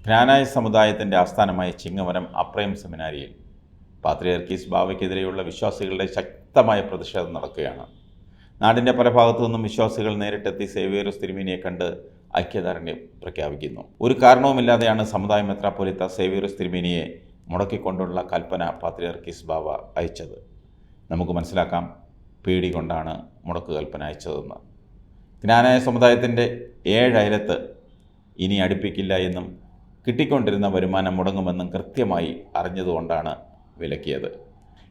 ജ്ഞാനായ സമുദായത്തിൻ്റെ ആസ്ഥാനമായ ചിങ്ങവനം അപ്രയം സെമിനാരിയിൽ പാത്രിയാർക്കീസ് ബാവയ്ക്കെതിരെയുള്ള വിശ്വാസികളുടെ ശക്തമായ പ്രതിഷേധം നടക്കുകയാണ്. നാടിൻ്റെ പല ഭാഗത്തു നിന്നും വിശ്വാസികൾ നേരിട്ടെത്തി സേവ്യറിയോസ് തിരുമേനിയെ കണ്ട് ഐക്യദാർഢ്യം പ്രഖ്യാപിക്കുന്നു. ഒരു കാരണവുമില്ലാതെയാണ് സമുദായ മെത്രാപ്പൊലീത്ത സേവ്യറിയോസ് തിരുമേനിയെ മുടക്കിക്കൊണ്ടുള്ള കൽപ്പന പാത്രിയാർക്കീസ് ബാവ അയച്ചത്. നമുക്ക് മനസ്സിലാക്കാം പേടി കൊണ്ടാണ് മുടക്ക് കൽപ്പന അയച്ചതെന്ന്. ജ്ഞാനായ സമുദായത്തിൻ്റെ 7 അയലത്ത് ഇനി അടുപ്പിക്കില്ല എന്നും കിട്ടിക്കൊണ്ടിരുന്ന വരുമാനം മുടങ്ങുമെന്നും കൃത്യമായി അറിഞ്ഞതുകൊണ്ടാണ് വിലക്കിയത്.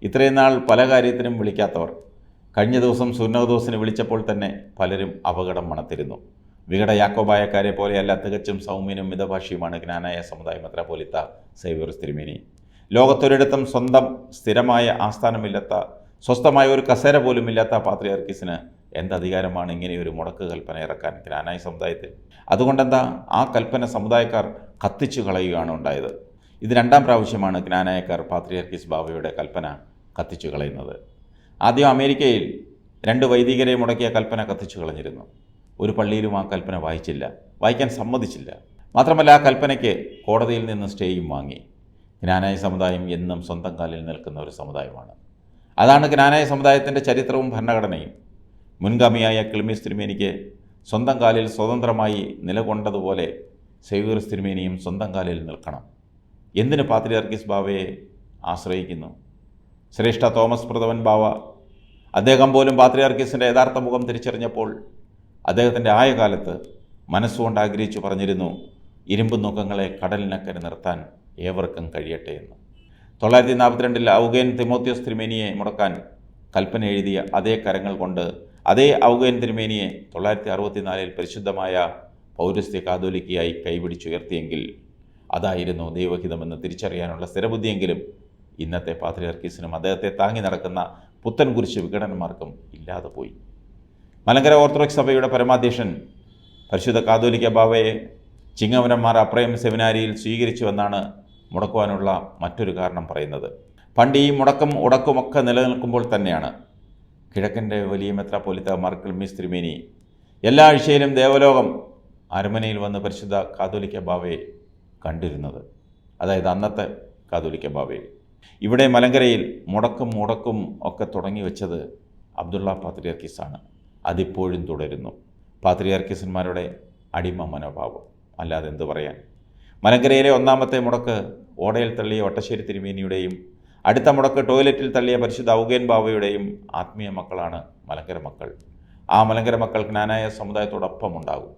ഇത്രയും നാൾ പല കാര്യത്തിനും വിളിക്കാത്തവർ കഴിഞ്ഞ ദിവസം സുന്നഹദോസിന് വിളിച്ചപ്പോൾ തന്നെ പലരും അപകടം മണത്തിരുന്നു. വികട യാക്കോബായക്കാരെ പോലെയല്ല, തികച്ചും സൗമ്യനും മിതഭാഷിയുമാണ് ജ്ഞാനായ സമുദായ മെത്രാപ്പൊലീത്ത സേവ്യറിയോസ് തിരുമേനി. ലോകത്തൊരിടത്തും സ്വന്തം സ്ഥിരമായ ആസ്ഥാനമില്ലാത്ത, സ്വസ്ഥമായ ഒരു കസേര പോലും ഇല്ലാത്ത പാത്രിയാർക്കീസിന് എന്തധികാരമാണ് ഇങ്ങനെയൊരു മുടക്ക് കൽപ്പന ഇറക്കാൻ ജ്ഞാനായ സമുദായത്തിൽ? അതുകൊണ്ടെന്താ, ആ കൽപ്പന സമുദായക്കാർ കത്തിച്ചു കളയുകയാണ് ഉണ്ടായത്. ഇത് 2ാം പ്രാവശ്യമാണ് ജ്ഞാനായക്കാർ പാത്രിയാർക്കീസ് ബാവയുടെ കൽപ്പന കത്തിച്ചു കളയുന്നത്. ആദ്യം അമേരിക്കയിൽ 2 വൈദികരെ മുടക്കിയ കൽപ്പന കത്തിച്ചു കളഞ്ഞിരുന്നു. ഒരു പള്ളിയിലും ആ കൽപ്പന വായിക്കാൻ സമ്മതിച്ചില്ല. മാത്രമല്ല, ആ കൽപ്പനയ്ക്ക് കോടതിയിൽ നിന്ന് സ്റ്റേയും വാങ്ങി. ജ്ഞാനായ സമുദായം എന്നും സ്വന്തം കാലിൽ നിൽക്കുന്ന ഒരു സമുദായമാണ്. അതാണ് ജ്ഞാനായ സമുദായത്തിൻ്റെ ചരിത്രവും ഭരണഘടനയും. മുൻഗാമിയായ ക്ലിമീസ് തിരുമേനിക്ക് സ്വന്തം കാലിൽ സ്വതന്ത്രമായി നിലകൊണ്ടതുപോലെ സേവ്യറിയോസ് തിരുമേനിയും സ്വന്തം കാലിൽ നിൽക്കണം. എന്തിന് പാത്രിയാർക്കീസ് ബാവയെ ആശ്രയിക്കുന്നു? ശ്രേഷ്ഠ തോമസ് പ്രഥമൻ ബാവ, അദ്ദേഹം പോലും പാത്രിയാർക്കീസിൻ്റെ യഥാർത്ഥ മുഖം തിരിച്ചറിഞ്ഞപ്പോൾ അദ്ദേഹത്തിൻ്റെ ആയ കാലത്ത് മനസ്സുകൊണ്ട് ആഗ്രഹിച്ചു പറഞ്ഞിരുന്നു, ഇരുമ്പ് നുഖങ്ങളെ കടലിനക്കരെ നിർത്താൻ ഏവർക്കും കഴിയട്ടെ എന്ന്. 1942 ഔഗേൻ തിമോത്തിയോസ് തിരുമേനിയെ മുടക്കാൻ കൽപ്പന എഴുതിയ അതേ കരങ്ങൾ കൊണ്ട് അതേ ഔഗേൻ തിരുമേനിയെ 1964 പരിശുദ്ധമായ പൗരസ്ത്യ കാതോലിക്കയായി കൈപിടിച്ചുയർത്തിയെങ്കിൽ അതായിരുന്നു ദൈവഹിതമെന്ന് തിരിച്ചറിയാനുള്ള സ്ഥിരബുദ്ധിയെങ്കിലും ഇന്നത്തെ പാത്രിയാർക്കീസിനും അദ്ദേഹത്തെ താങ്ങി നടക്കുന്ന പുത്തൻകുരിശ് വിഘടനന്മാർക്കും ഇല്ലാതെ പോയി. മലങ്കര ഓർത്തഡോക്സ് സഭയുടെ പരമാധ്യക്ഷൻ പരിശുദ്ധ കാതോലിക്ക ബാവയെ ചിങ്ങവനം മാർ അപ്രയം സെമിനാരിയിൽ സ്വീകരിച്ചുവെന്നാണ് മുടക്കുവാനുള്ള മറ്റൊരു കാരണം പറയുന്നത്. പണ്ട് ഈ മുടക്കും ഉടക്കുമൊക്കെ നിലനിൽക്കുമ്പോൾ തന്നെയാണ് കിഴക്കൻ്റെ വലിയ മെത്രാപ്പൊലീത്ത മാർ ക്ലിമീസ് തിരുമേനി എല്ലാ ആഴ്ചയിലും ദേവലോകം അരമനയിൽ വന്ന് പരിശുദ്ധ കാതോലിക്ക ബാവയെ കണ്ടിരുന്നത്. അതായത് അന്നത്തെ കാതോലിക്ക ബാവയെ. ഇവിടെ മലങ്കരയിൽ മുടക്കും ഒക്കെ തുടങ്ങി വെച്ചത് അബ്ദുള്ള പാത്രിയാർക്കീസാണ്. അതിപ്പോഴും തുടരുന്നു. പാത്രിയാർക്കീസന്മാരുടെ അടിമ മനോഭാവം, അല്ലാതെ എന്തു പറയാൻ. മലങ്കരയിലെ 1ാമത്തെ മുടക്ക് ഓടയിൽ തള്ളിയ വട്ടശ്ശേരി തിരുമേനിയുടെയും അടുത്ത മുടക്ക് ടോയ്ലറ്റിൽ തള്ളിയ പരിശുദ്ധ ഔഗേൻ ബാവയുടെയും ആത്മീയ മക്കളാണ് മലങ്കര മക്കൾ. ആ മലങ്കര മക്കൾ ജ്ഞാനായ സമുദായത്തോടൊപ്പം ഉണ്ടാകും.